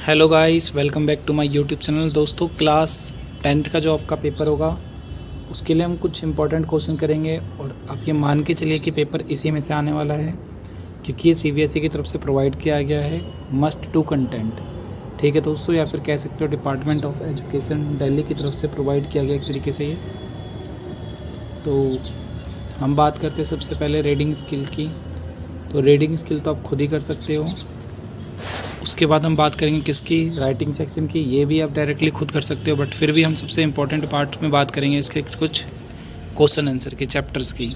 Hello guys, welcome back to my YouTube channel. दोस्तों, class 10th का जो आपका पेपर होगा उसके लिए हम कुछ इंपॉर्टेंट क्वेश्चन करेंगे और आप ये मान के चलिए कि पेपर इसी में से आने वाला है, क्योंकि ये सीबीएसई की तरफ से प्रोवाइड किया गया है मस्ट टू कंटेंट। ठीक है दोस्तों, या फिर कह सकते हो डिपार्टमेंट ऑफ एजुकेशन दिल्ली की तरफ से प्रोवाइड किया गया एक तरीके से ये। तो हम बात करते हैं सबसे पहले रीडिंग स्किल की। तो रीडिंग स्किल तो आप खुद ही कर सकते हो। उसके बाद हम बात करेंगे किसकी, राइटिंग सेक्शन की। ये भी आप डायरेक्टली खुद कर सकते हो, बट फिर भी हम सबसे इम्पोर्टेंट पार्ट में बात करेंगे इसके कुछ क्वेश्चन आंसर के चैप्टर्स की।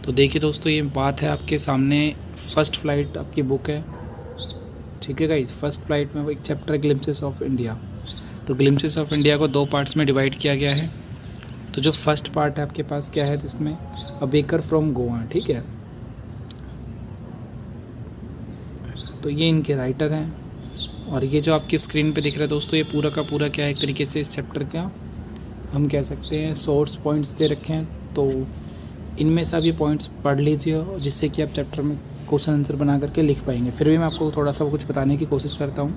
तो देखिए दोस्तों, ये बात है आपके सामने, फर्स्ट फ्लाइट आपकी बुक है। ठीक है गाइस, फर्स्ट फ्लाइट में वो एक चैप्टर ग्लिम्पसेस ऑफ इंडिया। तो ग्लिम्पसेस ऑफ इंडिया को 2 पार्ट्स में डिवाइड किया गया है। तो जो फर्स्ट पार्ट है आपके पास क्या है, तो इसमें अ बेकर फ्रॉम गोवा। ठीक है, तो ये इनके राइटर हैं। और ये जो आपकी स्क्रीन पे दिख रहा है दोस्तों, ये पूरा का पूरा क्या है, एक तरीके से इस चैप्टर का हम कह सकते हैं सोर्स पॉइंट्स दे रखे हैं। तो इनमें से आप ये पॉइंट्स पढ़ लीजिए, जिससे कि आप चैप्टर में क्वेश्चन आंसर बना करके लिख पाएंगे। फिर भी मैं आपको थोड़ा सा कुछ बताने की कोशिश करता हूँ।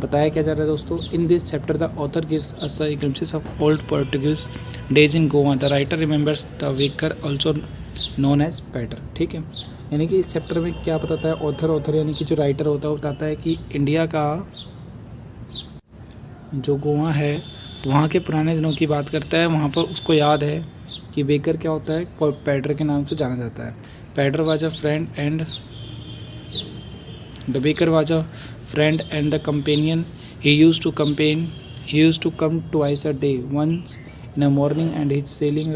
बताया क्या जा रहा है दोस्तों, in this chapter the author gives us a glimpses of old Portuguese days in Goa. The writer remembers the baker also known as pader. ठीक है, यानी कि इस चैप्टर में क्या बताता है ऑथर यानी कि जो राइटर होता है वो बताता है कि इंडिया का जो गोवा है वहाँ के पुराने दिनों की बात करता है। वहाँ पर उसको याद है कि बेकर क्या होता है, पैटर के नाम से जाना जाता है। Pader was a friend and the baker was a friend and the companion he used to come twice a day, once in a morning and he selling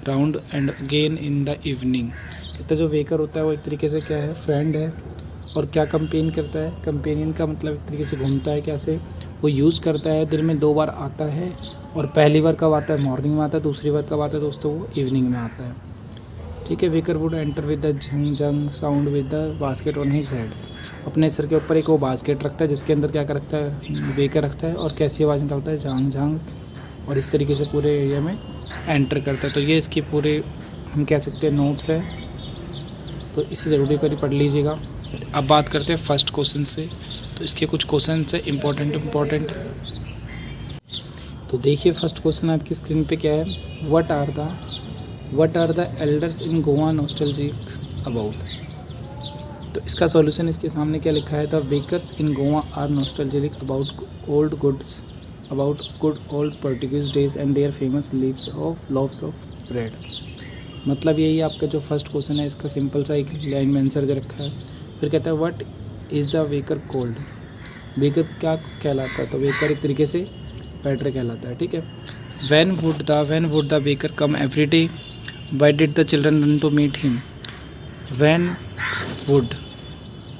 round and again in the evening. कहते जो waker होता है वो एक तरीके से क्या है, फ्रेंड है। और क्या कंपेन करता है, कंपेनियन का मतलब एक तरीके से घूमता है। कैसे वो यूज़ करता है, दिन में 2 बार आता है। और पहली बार कब आता है, मॉर्निंग में आता है। दूसरी बार कब आता है दोस्तों, वो इवनिंग में आता है। ठीक है, waker would enter with the Jhang Jhang sound with the basket on his head. अपने सर के ऊपर एक वो बास्केट रखता है जिसके अंदर क्या रखता है, वेकर रखता है। और कैसी आवाज़ निकालता है, झांग झांग। और इस तरीके से पूरे एरिया में एंटर करता है। तो ये इसके पूरे हम कह सकते हैं नोट्स है, तो इसे ज़रूरी करी पढ़ लीजिएगा। अब बात करते हैं फर्स्ट क्वेश्चन से। तो इसके कुछ क्वेश्चन है इम्पोर्टेंट। तो देखिए फर्स्ट क्वेश्चन आपकी स्क्रीन पे क्या है, what are the elders in Goa nostalgic about. तो इसका सॉल्यूशन इसके सामने क्या लिखा है, the bakers in Goa are nostalgic about good old Portuguese days and their famous loaves of bread. मतलब यही आपका जो फर्स्ट क्वेश्चन है, इसका सिंपल सा एक लाइन में आंसर दे रखा है। फिर कहता है what is the waker cold. Waker क्या कहलाता है, तो वेकर एक तरीके से पैटर कहलाता है। ठीक है, when would the baker come every day, why did the children run to meet him. When would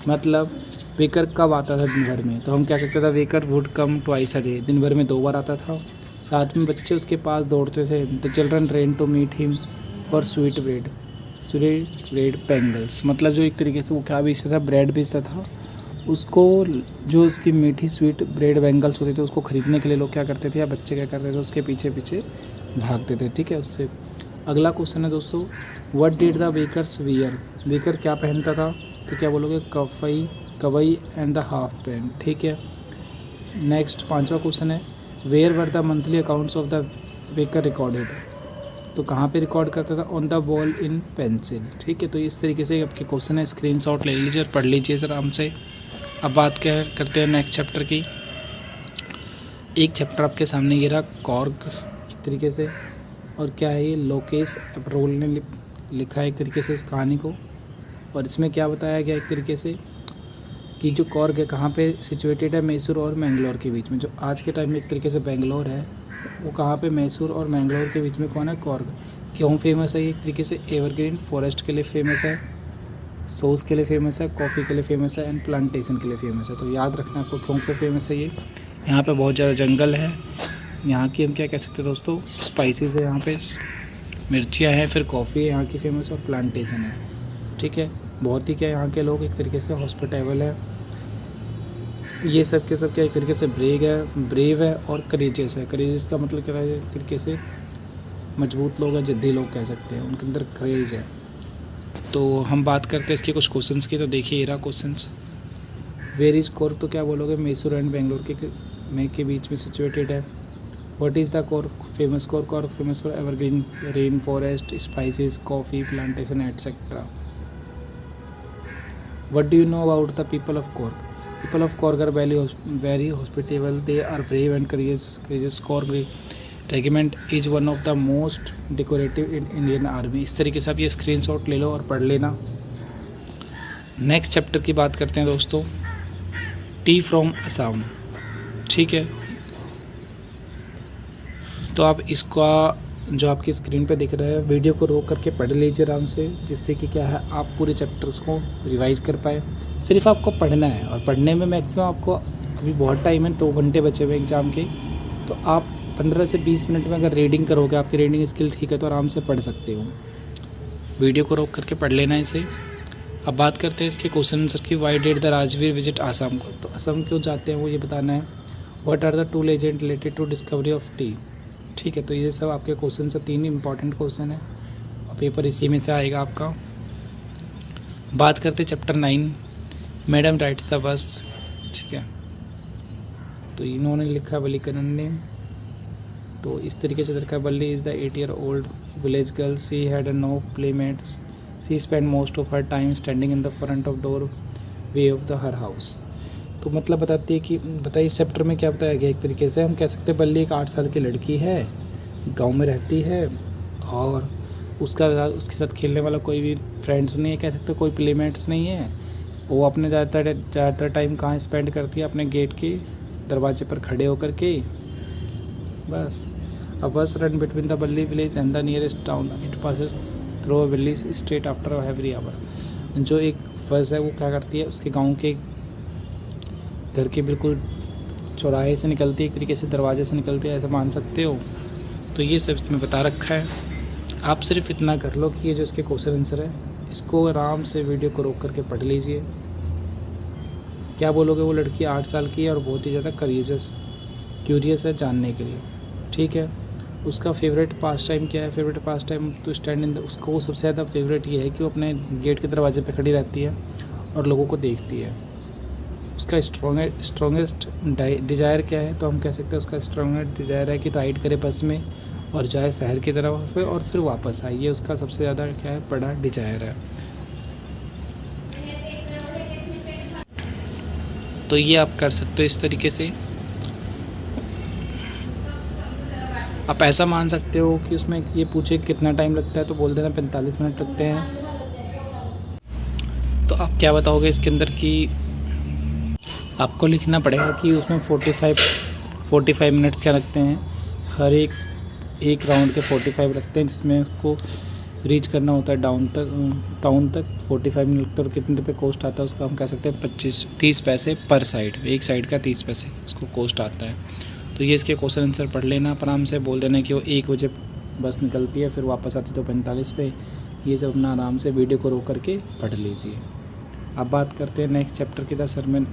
मतलब वेकर कब आता था दिन भर में, तो हम कह सकते थे waker would come twice a day, दिन भर में 2 बार आता था। साथ में बच्चे उसके पास दौड़ते थे। The children ran to meet him for sweet bread bangles. मतलब जो एक तरीके से वो क्या बेचता था, ब्रेड बेचता था। उसको जो उसकी मीठी स्वीट ब्रेड बैंगल्स होते थे उसको ख़रीदने के लिए लोग क्या करते थे, या बच्चे क्या करते थे, उसके पीछे पीछे भागते थे। ठीक है, उससे अगला क्वेश्चन है दोस्तों, what did the bakers wear. Baker क्या पहनता था, तो क्या बोलोगे, कवई एंड द हाफ पैंट। ठीक है, नेक्स्ट 5वां क्वेश्चन है, where were the monthly accounts of the baker recorded. तो कहाँ पे रिकॉर्ड करता था, on the wall in pencil. ठीक है, तो इस तरीके से आपके क्वेश्चन है, स्क्रीनशॉट ले लीजिए और पढ़ लीजिए सर आराम से। अब बात क्या करते हैं नेक्स्ट चैप्टर की। एक चैप्टर आपके सामने ये रहा, कॉर्ग एक तरीके से। और क्या है ये, लोकेश एप्रोल ने लिखा है एक तरीके से इस कहानी को। और इसमें क्या बताया गया एक तरीके से कि जो कॉर्ग है कहाँ पे सिचुएटेड है, मैसूर और मैंगलोर के बीच में। जो आज के टाइम में एक तरीके से बेंगलोर है, वो कहाँ पे, मैसूर और मैंगलोर के बीच में कौन है, कॉर्ग। क्यों फेमस है ये, एक तरीके से एवरग्रीन फॉरेस्ट के लिए फेमस है, सोस के लिए फेमस है, कॉफ़ी के लिए फेमस है एंड प्लांटेशन के लिए फेमस है। तो याद रखना आपको क्यों पे फेमस है ये। यहाँ पे बहुत ज़्यादा जंगल है। यहाँ की हम क्या कह सकते हैं दोस्तों, स्पाइसेस है, यहाँ पे मिर्चियाँ हैं, फिर कॉफ़ी है यहाँ की फेमस, और प्लांटेशन है। ठीक है, बहुत ही क्या यहाँ के लोग एक तरीके से हॉस्पिटेबल है। ये सब के सब क्या एक तरीके से ब्रेव है और करेजियस है। करेजियस का मतलब क्या है, एक तरीके से मजबूत लोग हैं, जिद्दी लोग कह सकते हैं, उनके अंदर करेज है। तो हम बात करते हैं इसके कुछ क्वेश्चंस की। तो देखिए ये रहा क्वेश्चंस, वेयर इज कॉर्क, तो क्या बोलोगे, मैसूर एंड बेंगलोर के बीच में सिचुएटेड है। What is the Coorg, famous Coorg और famous for evergreen rain forest, spices, coffee plantation etcetera. What do you know about the people of Coorg? People of Coorg are very hospitable, they are brave and courageous. Coorg regiment is one of the most decorative in Indian army. इस तरीके से आप ये screenshot ले लो और पढ़ लेना। Next chapter की बात करते हैं दोस्तों, टी फ्रॉम असम। ठीक है, तो आप इसका जो आपकी स्क्रीन पे दिख रहा है, वीडियो को रोक करके पढ़ लीजिए आराम से, जिससे कि क्या है आप पूरे चैप्टर्स को रिवाइज कर पाए। सिर्फ आपको पढ़ना है, और पढ़ने में मैक्सिमम आपको अभी बहुत टाइम है, 2 घंटे बचे हुए एग्ज़ाम के, तो आप 15 से 20 मिनट में अगर रीडिंग करोगे, आपकी रीडिंग स्किल ठीक है, तो आराम से पढ़ सकते हो। वीडियो को रोक करके पढ़ लेना इसे। अब बात करते हैं इसके क्वेश्चन आंसर की। Why did the Rajveer visit Assam को, तो असम क्यों जाते हैं वो ये बताना है। What are the 2 legend related to discovery of tea. ठीक है, तो ये सब आपके क्वेश्चन से 3 इंपॉर्टेंट क्वेश्चन है, और पेपर इसी में से आएगा आपका। बात करते chapter 9, madam rights the bus. ठीक है, तो इन्होंने लिखा वलीकरण ने, तो इस तरीके से लिखा, Valli is the 8-year-old village girl, she had no playmates, she spend most of her time standing in the front of doorway of the her house. तो मतलब बताती है कि बताइए इस चैप्टर में क्या बताया गया। एक तरीके से हम कह सकते हैं बल्ली एक 8 साल की लड़की है, गांव में रहती है, और उसके साथ खेलने वाला कोई भी फ्रेंड्स नहीं है, कह सकते कोई प्लेमेट्स नहीं है। वो अपने ज़्यादातर टाइम कहाँ स्पेंड करती है, अपने गेट के दरवाजे पर खड़े होकर के, बस। अ बस रन बिटवीन द बल्ली village and the nearest town, it passes through बल्ली स्ट्रेट आफ्टर एवरी आवर। जो एक बस है वो क्या करती है, उसके गाँव के घर के बिल्कुल चौराहे से निकलती है, एक तरीके से दरवाजे से निकलती है, ऐसा मान सकते हो। तो ये सब इसमें बता रखा है। आप सिर्फ इतना कर लो कि ये जो इसके क्वेश्चन आंसर है, इसको आराम से वीडियो को रोक करके पढ़ लीजिए। क्या बोलोगे, वो लड़की 8 साल की है और बहुत ही ज़्यादा क्यूरियस है जानने के लिए। ठीक है, उसका फेवरेट पास टाइम क्या है, फेवरेट पास टाइम तो स्टैंड इन उसको सबसे ज़्यादा फेवरेट ये है कि वो अपने गेट के दरवाजे पर खड़ी रहती है और लोगों को देखती है। उसका स्ट्रॉन्गेस्ट डिज़ायर क्या है, तो हम कह सकते हैं उसका स्ट्रॉन्गेस्ट डिज़ायर है कि राइड करे बस में और जाए शहर की तरफ और फिर वापस आए। ये उसका सबसे ज़्यादा क्या है, बड़ा डिज़ायर है। तो ये आप कर सकते हो इस तरीके से। आप ऐसा मान सकते हो कि उसमें ये पूछे कितना टाइम लगता है, तो बोल देना 45 मिनट लगते हैं। तो आप क्या बताओगे इसके अंदर कि आपको लिखना पड़ेगा कि उसमें 45 मिनट्स क्या लगते हैं। हर एक राउंड के 45 लगते हैं, जिसमें उसको रीच करना होता है टाउन तक 45 मिनट लगता है। और कितने रुपये कॉस्ट आता है उसका, हम कह सकते हैं 30 पैसे पर साइड, एक साइड का 30 पैसे उसको कॉस्ट आता है। तो ये इसके क्वेश्चन आंसर पढ़ लेना, आराम से बोल देना कि वो 1 बजे बस निकलती है, फिर वापस आती तो 45 पे। ये सब अपना आराम से वीडियो को रोक करके पढ़ लीजिए। अब बात करते हैं नेक्स्ट चैप्टर की, the sermon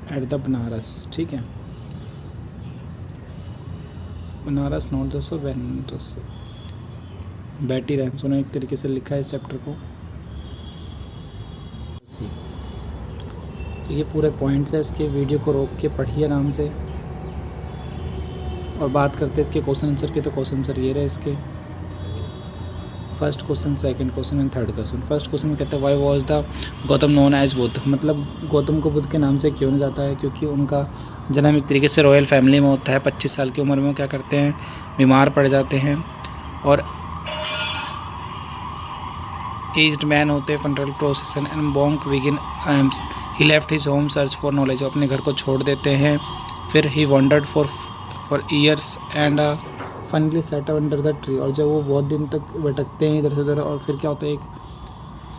at the Benares. ठीक है, बनारस नॉट दोस्तों बैटी रैंसो ने एक तरीके से लिखा है इस चैप्टर को। तो ये पूरे पॉइंट्स है इसके, वीडियो को रोक के पढ़िए आराम से। और बात करते हैं इसके क्वेश्चन आंसर की, तो क्वेश्चन आंसर ये रहे इसके। First question, second question and third question. First question में कहता है, why was the Gautama known as Buddha, मतलब गौतम को बुद्ध के नाम से क्यों नहीं जाता है, क्योंकि उनका जन्म एक तरीके से रॉयल फैमिली में होता है। 25 साल की उम्र में वो क्या करते हैं, बीमार पड़ जाते हैं, और एज्ड मैन होते हैं। Funeral procession and monk begging alms, he left his home search for knowledge, अपने घर को छोड़ देते हैं। फिर he wandered for years and finally set under the tree, और जब वो बहुत दिन तक भटकते हैं इधर से उधर, और फिर क्या होता है, एक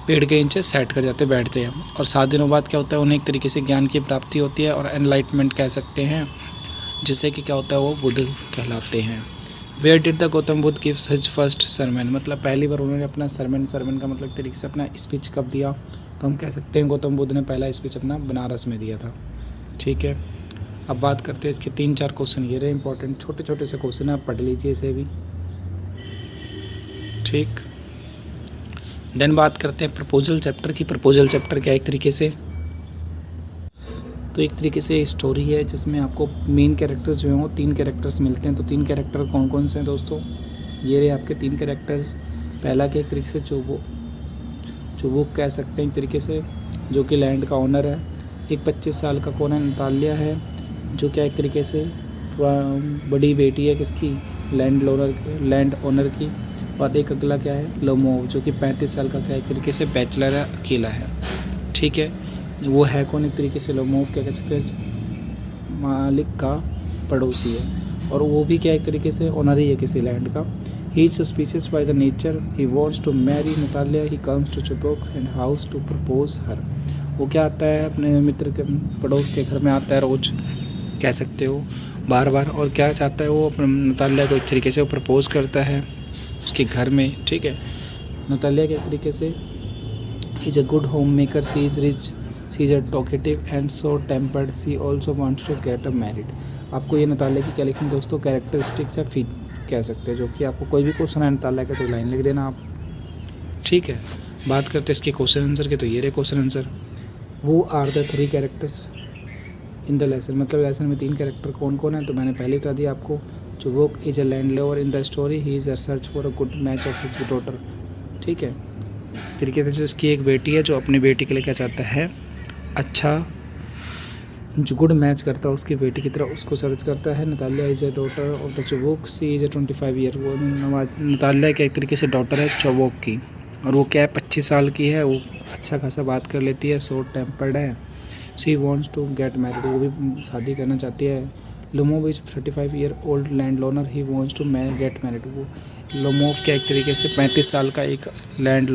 पेड़ के नीचे सेट कर जाते बैठते हैं। और 7 दिनों बाद क्या होता है, उन्हें एक तरीके से ज्ञान की प्राप्ति होती है, और एनलाइटमेंट कह सकते हैं, जिससे कि क्या होता है, वो बुद्ध कहलाते हैं। Where did the Gautama Buddha gives his first sermon, मतलब पहली बार उन्होंने अपना सरमन का मतलब तरीके से अपना स्पीच कब दिया, तो हम कह सकते हैं गौतम बुद्ध ने पहला स्पीच अपना बनारस में दिया था। ठीक है, अब बात करते हैं इसके 3-4 क्वेश्चन ये रहे इंपॉर्टेंट, छोटे छोटे से क्वेश्चन है, आप पढ़ लीजिए इसे भी। ठीक, देन बात करते हैं प्रपोजल चैप्टर की। प्रपोजल चैप्टर क्या एक तरीके से तो एक तरीके से स्टोरी है जिसमें आपको मेन कैरेक्टर्स जो हैं वो 3 कैरेक्टर्स मिलते हैं। तो 3 कैरेक्टर कौन कौन से हैं दोस्तों? ये रहे आपके 3 कैरेक्टर्स। पहला के एक तरीके से चुबुक कह सकते हैं एक तरीके से, जो कि लैंड का ओनर है। एक 25 साल का कौन है? नतालिया है, जो क्या एक तरीके से बड़ी बेटी है किसकी? लैंड ओनर की। और एक अगला क्या है? लोमोव, जो कि 35 साल का क्या एक तरीके से बैचलर है, अकेला है। ठीक है, वो है कौन एक तरीके से? लोमोव क्या कह सकते हैं? मालिक का पड़ोसी है, और वो भी क्या एक तरीके से ओनर ही है किसी लैंड का। He is suspicious by the nature, he wants to marry Natalia, he comes to Chubuk and house to propose her. वो क्या आता है अपने मित्र के पड़ोस के घर में आता है रोज़, कह सकते हो बार बार, और क्या चाहता है वो? अपने नतालिया को एक तरीके से वो प्रपोज करता है उसके घर में। ठीक है, नतालिया के तरीके से is a good home maker, she is rich, she is a talkative and so tempered, she also wants to get a married. आपको ये नतालिया की क्या लिखनी दोस्तों? कैरेक्टरिस्टिक्स या फीट कह सकते हैं, जो कि आपको कोई भी क्वेश्चन है नतालिया का तो लाइन लिख देना आप। ठीक है, बात करते हैं इसके क्वेश्चन आंसर के। तो ये रहे question answer. Who are the 3 characters in the lesson, मतलब लेसन में 3 कैरेक्टर कौन कौन है? तो मैंने पहले बता दिया आपको। Chubuk is a land lover in the story, he is a search for a good match of his daughter. ठीक है, तरीके से उसकी एक बेटी है जो अपनी बेटी के लिए क्या चाहता है? अच्छा जो गुड मैच करता है उसकी बेटी की तरह उसको सर्च करता है। Natalia is a daughter of the Chubuk, she is a 25 year. वो नतालिया की एक तरीके से डॉटर है चुबुक की, और वो क्या है 25 साल की है। वो अच्छा खासा बात कर लेती है, शॉर्ट टेम्पर्ड है। She wants to get married, वो भी शादी करना चाहती है। Lomov is 35 year old land loner, he wants to get married. वो लोमोव क्या एक तरीके से 35 साल का एक लैंड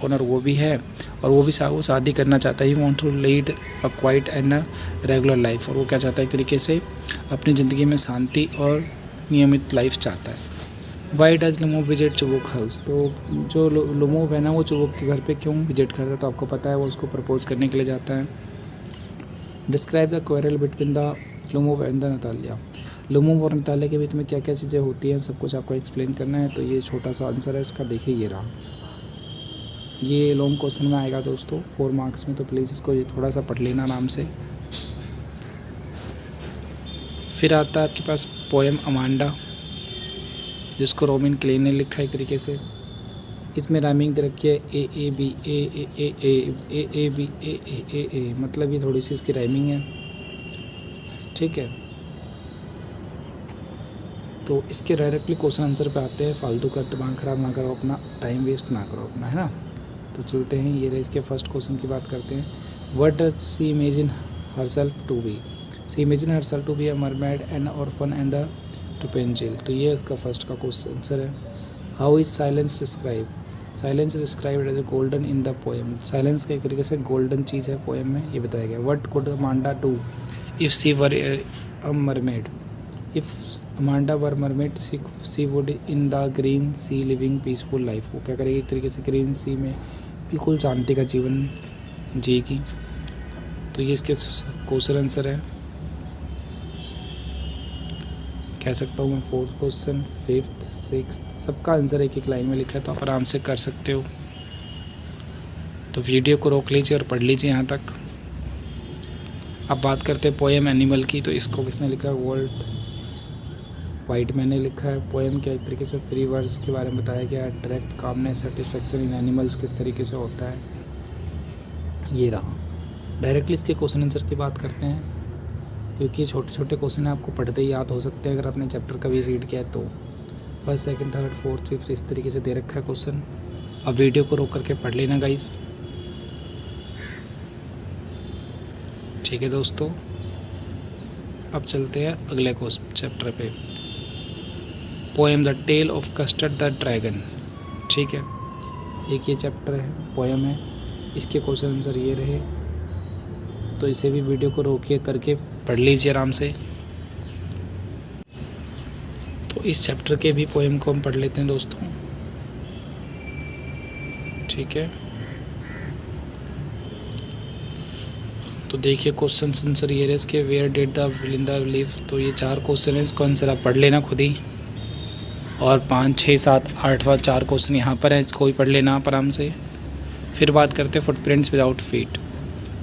ओनर वो भी है, और वो भी वो शादी करना चाहता है। He want to lead a quiet and a regular life, और वो क्या चाहता है एक तरीके से अपनी ज़िंदगी में शांति और नियमित लाइफ चाहता है। Why does Lomov visit Chubuk house? तो जो लोमोव है ना वो चुबुक के घर पे क्यों विजिट करता है? तो आपको पता है वो उसको प्रपोज करने के लिए जाता है। Describe the quarrel between the Lomov and the Natalia. Lomov और नतालिया के बीच में क्या क्या चीज़ें होती हैं सब कुछ आपको एक्सप्लेन करना है। तो ये छोटा सा आंसर है इसका, देखिए ये रहा। ये लॉन्ग क्वेश्चन में आएगा दोस्तों 4 मार्क्स में, तो प्लीज़ इसको ये थोड़ा सा पढ़ लेना आराम से। फिर आता है आपके पास पोएम अमांडा, जिसको रोबिन क्लेन ने लिखा है एक तरीके से। इसमें राइमिंग दे रखी है ए A B A A A A A A B ए ए ए ए, मतलब ये थोड़ी सी इसकी राइमिंग है। ठीक है, तो इसके डायरेक्टली क्वेश्चन आंसर पे आते हैं। फालतू का दिमाग ख़राब ना करो अपना, टाइम वेस्ट ना करो अपना, है ना। तो चलते हैं, ये रहे इसके फर्स्ट क्वेश्चन की बात करते हैं। What does she imagine herself to be? She imagine herself to be a mermaid and orphan and a Rapunzel. तो ये इसका फर्स्ट का क्वेश्चन आंसर है। How is silence describe? Silence is described as a golden in the poem. Silence के एक तरीके से golden चीज़ है पोएम में, ये बताया गया। What could Amanda do if she were a mermaid? If Amanda were mermaid she would in the green sea living peaceful life. वो क्या करेगी एक तरीके से ग्रीन सी में बिल्कुल शांति का जीवन जिएगी। तो ये इसके क्वेश्चन आंसर है, कह सकता हूँ मैं। 4th क्वेश्चन, 5th, 6th सबका आंसर एक एक लाइन में लिखा है, तो आप आराम से कर सकते हो। तो वीडियो को रोक लीजिए और पढ़ लीजिए यहाँ तक। अब बात करते हैं पोएम एनिमल की। तो इसको किसने लिखा है? वॉल्ट वाइटमैन ने लिखा है। पोएम क्या एक तरीके से फ्री वर्ड्स के बारे में बताया गया है। डायरेक्ट कामनेस सेटिस्फेक्शन इन एनिमल्स किस तरीके से होता है, ये रहा। डायरेक्टली इसके क्वेश्चन आंसर की बात करते हैं, क्योंकि छोटे छोटे क्वेश्चन आपको पढ़ते ही याद हो सकते हैं अगर आपने चैप्टर का भी रीड किया है तो। 1st, 2nd, 3rd, 4th, 5th इस तरीके से दे रखा है क्वेश्चन। अब वीडियो को रोक करके पढ़ लेना गाइस। ठीक है दोस्तों, अब चलते हैं अगले चैप्टर पे। Poem the tale of custard the dragon. ठीक है, एक ये चैप्टर है, पोएम है, इसके क्वेश्चन आंसर ये रहे। तो इसे भी वीडियो को रोकिए करके पढ़ लीजिए आराम से। तो इस चैप्टर के भी पोएम को हम पढ़ लेते हैं दोस्तों। ठीक है, तो देखिए क्वेश्चन आंसर ये इसके। Where did the Belinda live? तो ये 4 क्वेश्चन है, इसको आंसर आप पढ़ लेना खुद ही। और 5, 6, 7, 8वां 4 क्वेश्चन यहाँ पर है, इसको भी पढ़ लेना आप आराम से। फिर बात करते हैं फुटप्रिंट्स विदाउट फीट।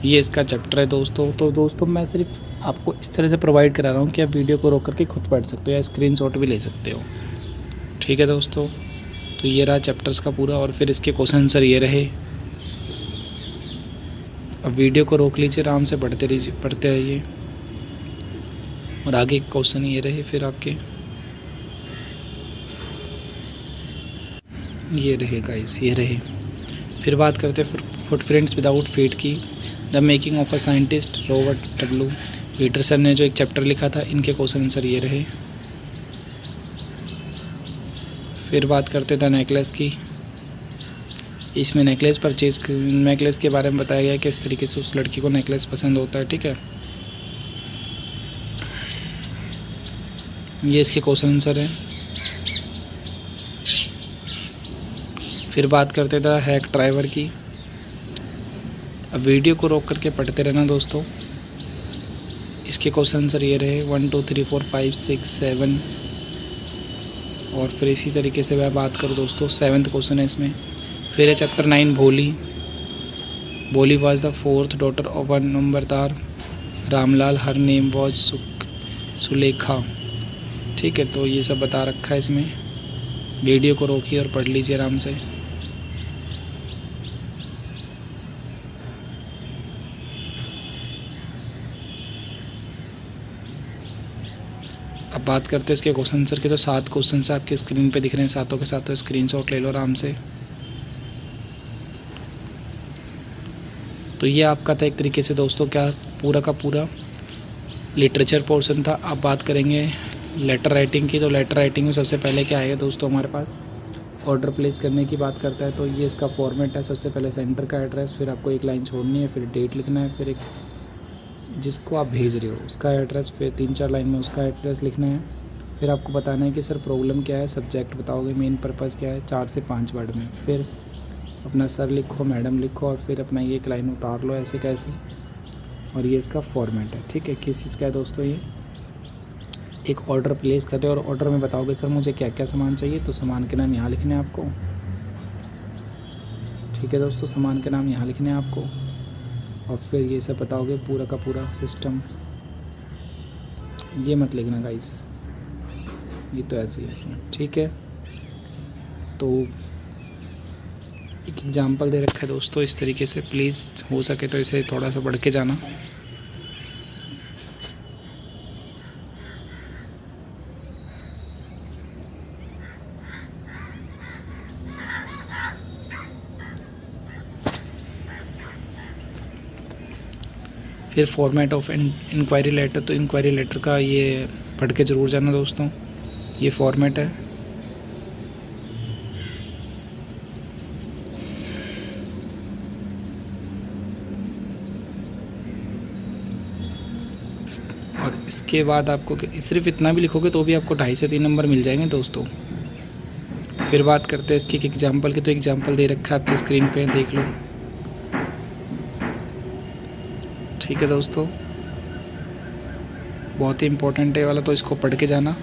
ये इसका चैप्टर है दोस्तों। तो दोस्तों मैं सिर्फ आपको इस तरह से प्रोवाइड करा रहा हूँ कि आप वीडियो को रोक करके खुद पढ़ सकते हो या स्क्रीनशॉट भी ले सकते हो। ठीक है दोस्तों, तो ये रहा चैप्टर्स का पूरा, और फिर इसके क्वेश्चन आंसर ये रहे। अब वीडियो को रोक लीजिए, आराम से पढ़ते रहिए, और आगे के क्वेश्चन ये रहे फिर आपके, ये रहे गाइस, ये रहे। फिर बात करते हैं फुटप्रिंट्स विदाउट फीट की, the making of a scientist Robert W Peterson ने जो एक चैप्टर लिखा था, इनके क्वेश्चन आंसर ये रहे। फिर बात करते थे नेकलेस की, इसमें नेकलेस के बारे में बताया गया है किस तरीके से उस लड़की को नेकलेस पसंद होता है। ठीक है, ये इसके क्वेश्चन आंसर है। फिर बात करते थे हैक ड्राइवर की। अब वीडियो को रोक करके पढ़ते रहना दोस्तों, इसके क्वेश्चन आंसर ये रहे 1 2 3 4 5 6 7। और फिर इसी तरीके से मैं बात करूँ दोस्तों, 7th क्वेश्चन है इसमें। फिर है chapter 9 Bholi was the 4th daughter of one numberdar Ramlal, her name was Sulekha. ठीक है, तो ये सब बता रखा है इसमें। वीडियो को रोकिए और पढ़ लीजिए आराम से। अब बात करते हैं इसके क्वेश्चन आंसर के। तो 7 क्वेश्चन आपके स्क्रीन पे दिख रहे हैं, सातों के सातों स्क्रीनशॉट ले लो आराम से। तो ये आपका था एक तरीके से दोस्तों क्या पूरा का पूरा लिटरेचर पोर्शन था। अब बात करेंगे लेटर राइटिंग की। तो लेटर राइटिंग में सबसे पहले क्या आएगा दोस्तों हमारे पास, ऑर्डर प्लेस करने की बात करता है। तो ये इसका फॉर्मेट है, सबसे पहले सेंटर का एड्रेस, फिर आपको एक लाइन छोड़नी है, फिर डेट लिखना है, फिर एक जिसको आप भेज रहे हो उसका एड्रेस, फिर 3-4 लाइन में उसका एड्रेस लिखना है। फिर आपको बताना है कि सर प्रॉब्लम क्या है, सब्जेक्ट बताओगे, मेन पर्पज़ क्या है, 4 से 5 वर्ड में। फिर अपना सर लिखो, मैडम लिखो, और फिर अपना ये एक लाइन उतार लो ऐसे कैसे। और ये इसका फॉर्मेट है। ठीक है, किस चीज़ का है दोस्तों, ये एक ऑर्डर प्लेस करते हो और ऑर्डर में बताओगे सर मुझे क्या क्या सामान चाहिए, तो सामान के नाम यहाँ लिखने हैं आपको। ठीक है दोस्तों, सामान के नाम यहाँ लिखने हैं आपको, और फिर ये सब बताओगे पूरा का पूरा सिस्टम। ये मत लिखना गाइस, ये तो ऐसे ही है इसमें। ठीक है, तो एक एग्जांपल दे रखा है दोस्तों इस तरीके से, प्लीज़ हो सके तो इसे थोड़ा सा बढ़ के जाना। फिर फॉर्मेट ऑफ इंक्वायरी लेटर, तो इंक्वायरी लेटर का ये पढ़ के ज़रूर जाना दोस्तों, ये फॉर्मेट है। और इसके बाद आपको सिर्फ इतना भी लिखोगे तो भी आपको 2.5 से 3 नंबर मिल जाएंगे दोस्तों। फिर बात करते हैं इसकी एग्जांपल की। तो एग्जांपल दे रखा है आपकी स्क्रीन पे, देख लो। ठीक है दोस्तों, बहुत ही इम्पोर्टेंट है वाला, तो इसको पढ़ के जाना।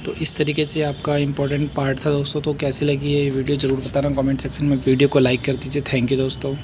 तो इस तरीके से आपका इम्पोर्टेंट पार्ट था दोस्तों। तो कैसी लगी ये वीडियो ज़रूर बताना कमेंट सेक्शन में, वीडियो को लाइक कर दीजिए। थैंक यू दोस्तों।